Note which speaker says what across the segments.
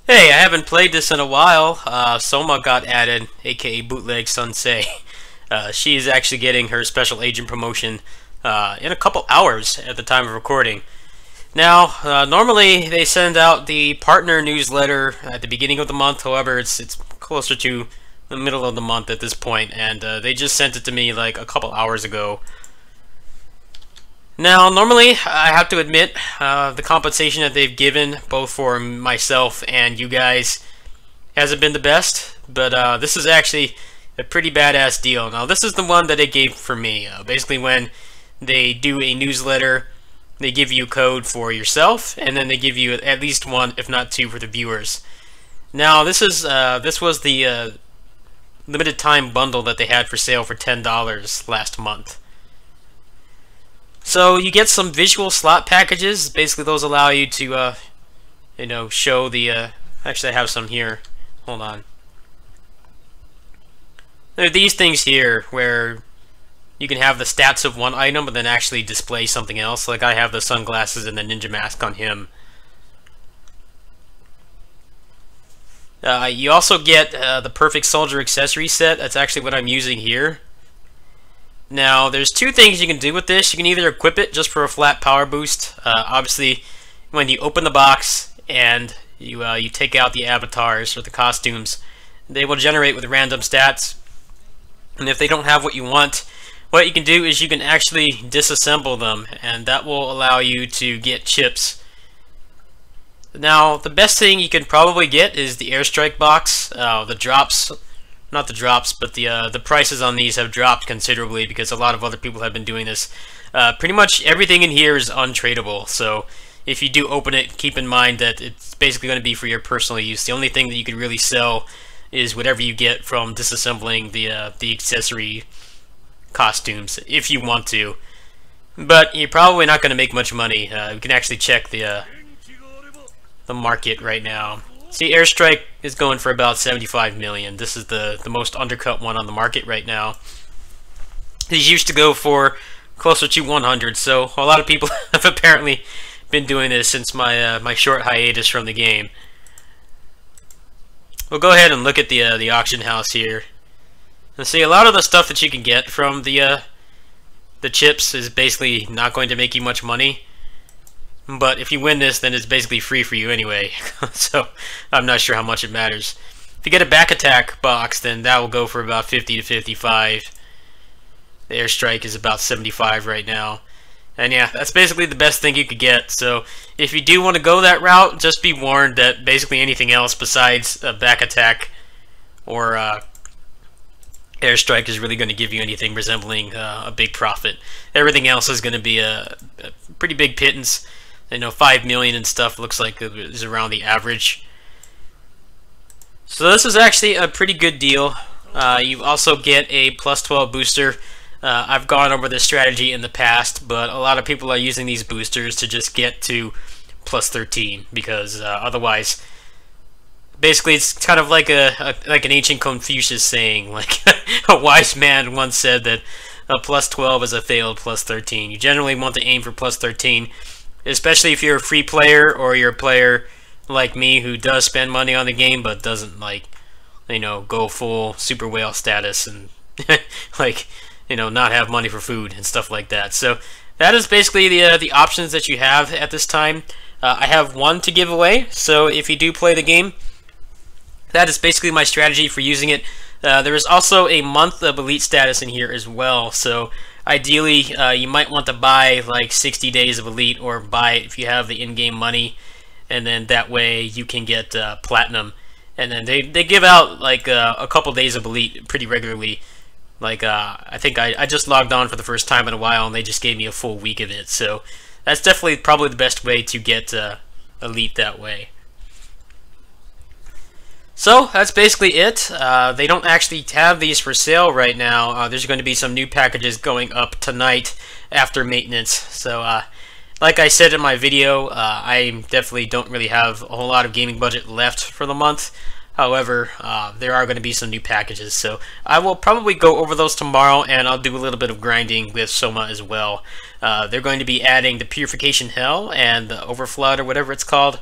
Speaker 1: Hey, I haven't played this in a while. Soma got added, aka Bootleg Sunsei. She is actually getting her special agent promotion in a couple hours at the time of recording. Now, normally they send out the partner newsletter at the beginning of the month. However, it's closer to the middle of the month at this point, and they just sent it to me like a couple hours ago. Now, normally, I have to admit, the compensation that they've given, both for myself and you guys, hasn't been the best, but this is actually a pretty badass deal. Now, this is the one that they gave for me. Basically, when they do a newsletter, they give you a code for yourself, and then they give you at least one, if not two, for the viewers. Now, this was the limited time bundle that they had for sale for $10 last month. So you get some visual slot packages. Basically, those allow you to, show the. Actually, I have some here. Hold on. There are these things here where you can have the stats of one item, but then actually display something else. Like I have the sunglasses and the ninja mask on him. You also get the Perfect Soldier accessory set. That's actually what I'm using here. Now, there's two things you can do with this. You can either equip it just for a flat power boost. Obviously, when you open the box and you take out the avatars or the costumes, they will generate with random stats. And if they don't have what you want, what you can do is you can actually disassemble them, and that will allow you to get chips. Now, the best thing you can probably get is the airstrike box. The drops. Not the drops, but the prices on these have dropped considerably because a lot of other people have been doing this. Pretty much everything in here is untradeable, so if you do open it, keep in mind that it's basically going to be for your personal use. The only thing that you can really sell is whatever you get from disassembling the accessory costumes, if you want to. But you're probably not going to make much money. You can actually check the market right now. See, Airstrike is going for about 75 million. This is the most undercut one on the market right now. These used to go for closer to 100, so a lot of people have apparently been doing this since my short hiatus from the game. We'll go ahead and look at the auction house here. And see, a lot of the stuff that you can get from the chips is basically not going to make you much money. But if you win this, then it's basically free for you anyway. So I'm not sure how much it matters. If you get a back attack box, then that will go for about 50 to 55. The airstrike is about 75 right now. And yeah, that's basically the best thing you could get. So if you do want to go that route, just be warned that basically anything else besides a back attack or airstrike is really going to give you anything resembling a big profit. Everything else is going to be a pretty big pittance. 5 million and stuff looks like it is around the average. So this is actually a pretty good deal. You also get a plus 12 booster. I've gone over this strategy in the past, but a lot of people are using these boosters to just get to plus 13 because otherwise, basically, it's kind of like like an ancient Confucius saying, like a wise man once said that a plus 12 is a failed plus 13. You generally want to aim for plus 13. Especially if you're a free player or you're a player like me who does spend money on the game but doesn't go full super whale status and not have money for food and stuff like that. So that is basically the options that you have at this time. I have one to give away, so if you do play the game, that is basically my strategy for using it. There is also a month of elite status in here as well, so ideally, you might want to buy like 60 days of Elite, or buy it if you have the in-game money, and then that way you can get Platinum. And then they give out like a couple days of Elite pretty regularly. Like I think I just logged on for the first time in a while, and they just gave me a full week of it. So that's definitely probably the best way to get Elite that way. So that's basically it. They don't actually have these for sale right now. There's going to be some new packages going up tonight after maintenance. So like I said in my video, I definitely don't really have a whole lot of gaming budget left for the month. However, there are going to be some new packages. So I will probably go over those tomorrow, and I'll do a little bit of grinding with Soma as well. They're going to be adding the Purification Hell and the Overflood, or whatever it's called.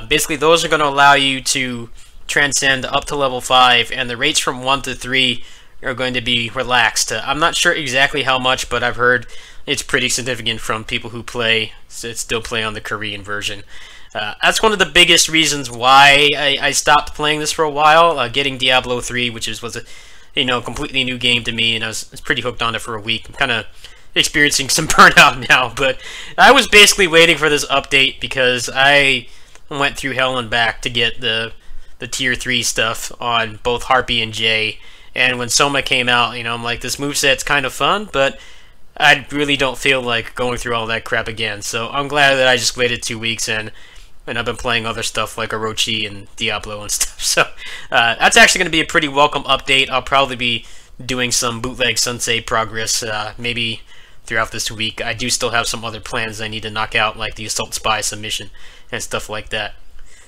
Speaker 1: Basically, those are going to allow you to transcend up to level 5, and the rates from 1 to 3 are going to be relaxed. I'm not sure exactly how much, but I've heard it's pretty significant from people who still play on the Korean version. That's one of the biggest reasons why I stopped playing this for a while. Getting Diablo 3, which was a completely new game to me, and I was pretty hooked on it for a week. I'm kind of experiencing some burnout now, but I was basically waiting for this update because I went through hell and back to get the tier 3 stuff on both Harpy and Jay. And when Soma came out, I'm like, this moveset's kind of fun, but I really don't feel like going through all that crap again. So I'm glad that I just waited 2 weeks and I've been playing other stuff like Orochi and Diablo and stuff. So that's actually going to be a pretty welcome update. I'll probably be doing some bootleg Sensei progress maybe throughout this week. I do still have some other plans I need to knock out, like the Assault Spy submission and stuff like that.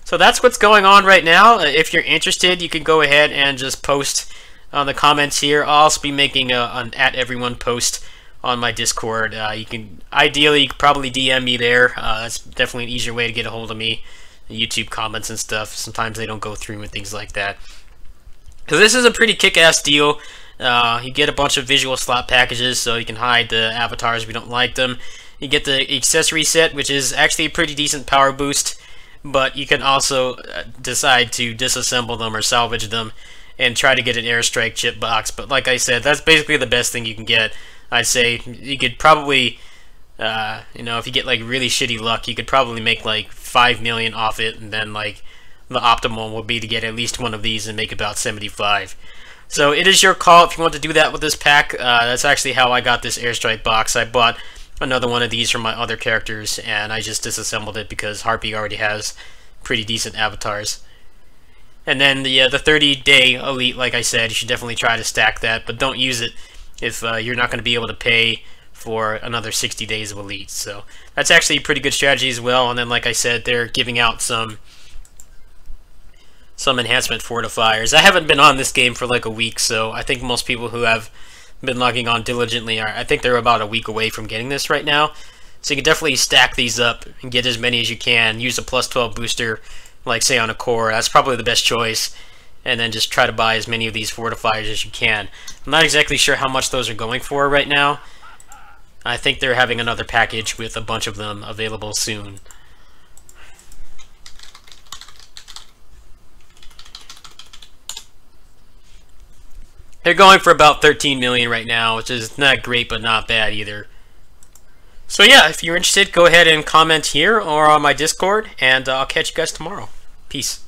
Speaker 1: So that's what's going on right now. If you're interested, you can go ahead and just post on the comments here. I'll also be making an @everyone post on my Discord. You can probably DM me there. That's definitely an easier way to get a hold of me. YouTube comments and stuff. Sometimes they don't go through and things like that. So this is a pretty kick-ass deal. You get a bunch of visual slot packages, so you can hide the avatars if you don't like them. You get the accessory set, which is actually a pretty decent power boost, but you can also decide to disassemble them or salvage them and try to get an airstrike chip box. But like I said, that's basically the best thing you can get. I'd say you could probably, if you get like really shitty luck, you could probably make like 5 million off it, and then like the optimal would be to get at least one of these and make about 75. So it is your call if you want to do that with this pack. That's actually how I got this airstrike box. I bought another one of these from my other characters, and I just disassembled it because Harpy already has pretty decent avatars. And then the 30-day elite, like I said, you should definitely try to stack that, but don't use it if you're not going to be able to pay for another 60 days of elite. So that's actually a pretty good strategy as well. And then, like I said, they're giving out some enhancement fortifiers. I haven't been on this game for like a week, so I think most people who have been logging on diligently I think they're about a week away from getting this right now. So you can definitely stack these up and get as many as you can. Use a plus 12 booster, like say on a core. That's probably the best choice. And then just try to buy as many of these fortifiers as you can. I'm not exactly sure how much those are going for right now. I think they're having another package with a bunch of them available soon. They're going for about 13 million right now, which is not great, but not bad either. So yeah, if you're interested, go ahead and comment here or on my Discord, and I'll catch you guys tomorrow. Peace.